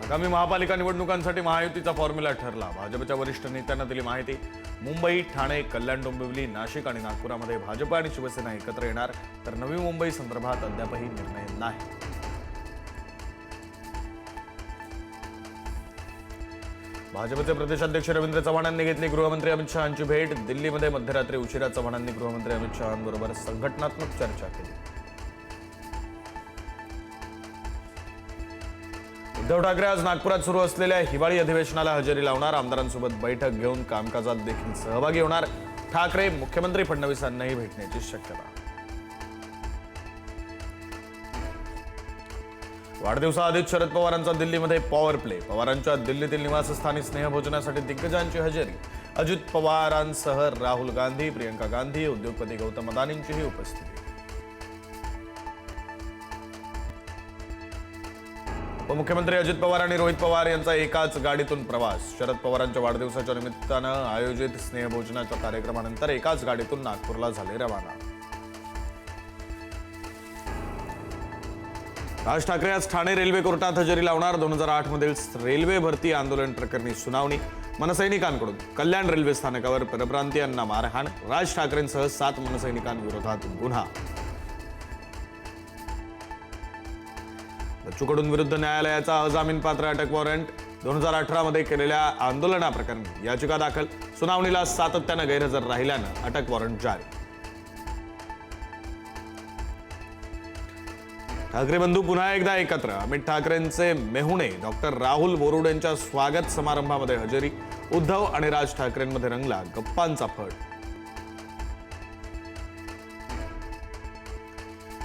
आगामी महापालिका निवडणुकांसाठी महायुतीचा फॉर्म्युला ठरला। भाजपच्या वरिष्ठ नेत्यांना दिली माहिती। मुंबई, ठाणे, कल्याण, डोंबिवली, नाशिक आणि नागपुरामध्ये भाजप आणि शिवसेना एकत्र येणार, तर नवी मुंबई संदर्भात अद्यापही निर्णय नाही। भाजपचे प्रदेशाध्यक्ष रवींद्र चव्हाणांनी घेतली गृहमंत्री अमित शहांची भेट। दिल्लीमध्ये मध्यरात्री उशिरा चव्हाणांनी गृहमंत्री अमित शहांबरोबर संघटनात्मक चर्चा केली। उद्धव ठाकरे आज नागपुरात सुरू असलेल्या हिवाळी अधिवेशनाला हजेरी लावणार। आमदारांसोबत बैठक घेऊन कामकाजात देखील सहभागी होणार। ठाकरे मुख्यमंत्री फडणवीसांनाही भेटण्याची शक्यता। वाढदिवसाआधीच शरद पवारांचा दिल्लीमध्ये पॉवर प्ले। पवारांच्या दिल्लीतील निवासस्थानी स्नेहभोजनासाठी दिग्गजांची हजेरी। अजित पवारांसह राहुल गांधी, प्रियंका गांधी, उद्योगपती गौतम अदानींचीही उपस्थिती। उपमुख्यमंत्री अजित पवार आणि रोहित पवार यांचा एकाच गाडीतून प्रवास। शरद पवारांच्या वाढदिवसाच्या निमित्तानं आयोजित स्नेहभोजनाच्या कार्यक्रमानंतर एकाच गाडीतून नागपूरला झाले रवाना। राज ठाकरे आज ठाणे रेल्वे कोर्टात हजेरी लावणार। 2008 मधील रेल्वे भरती आंदोलन प्रकरणी सुनावणी। मनसैनिकांकडून कल्याण रेल्वे स्थानकावर परप्रांतीयांना मारहाण। राज ठाकरेंसह 7 मनसैनिकांविरोधात गुन्हा। बच्चू कडू विरुद्ध न्यायालयाचा अजामीनपात्र अटक वॉरंट। 2018 मध्ये केलेल्या आंदोलनाप्रकरणी याचिका दाखल। सुनावणीला सातत्यानं गैरहजर राहिल्यानं अटक वॉरंट जारी। ठाकरे बंधू पुन्हा एकदा एकत्र। अमित ठाकरेंचे मेहुणे डॉक्टर राहुल बोरुडेंच्या स्वागत समारंभामध्ये हजेरी। उद्धव आणि राज ठाकरेंमध्ये रंगला गप्पांचा फड।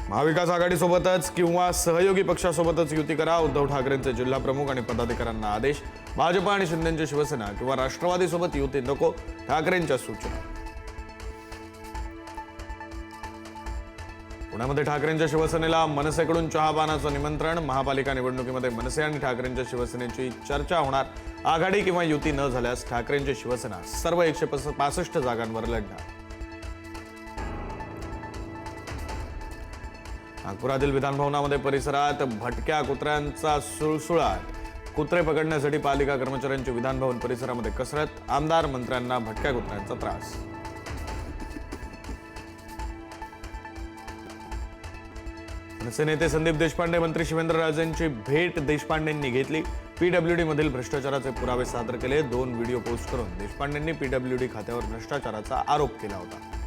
महाविकास आघाडीसोबतच किंवा सहयोगी पक्षासोबतच युती करा। उद्धव ठाकरेंचे जिल्हा प्रमुख आणि पदाधिकाऱ्यांना आदेश। भाजप आणि शिंदेची शिवसेना किंवा राष्ट्रवादीसोबत युती नको, ठाकरेंच्या सूचना। पुण्यामध्ये ठाकरेंच्या शिवसेनेला मनसेकडून चहापानाचं निमंत्रण। महापालिका निवडणुकीमध्ये मनसे आणि ठाकरेंच्या शिवसेनेची चर्चा होणार। आघाडी किंवा युती न झाल्यास ठाकरेंची शिवसेना सर्व 165 जागांवर लढणार। नागपुरातील विधानभवनामध्ये परिसरात भटक्या कुत्र्यांचा सुळसुळाट। कुत्रे पकडण्यासाठी पालिका कर्मचाऱ्यांची विधानभवन परिसरामध्ये कसरत। आमदार मंत्र्यांना भटक्या कुत्र्यांचा त्रास। मनसे नेते संदीप देशपांडे, मंत्री शिवेंद्रराजेंची भेट देशपांडेंनी घेतली। पीडब्ल्यूडी मधील भ्रष्टाचाराचे पुरावे सादर केले। 2 व्हिडिओ पोस्ट करून देशपांडेंनी पीडब्ल्यूडी खात्यावर भ्रष्टाचाराचा आरोप केला होता।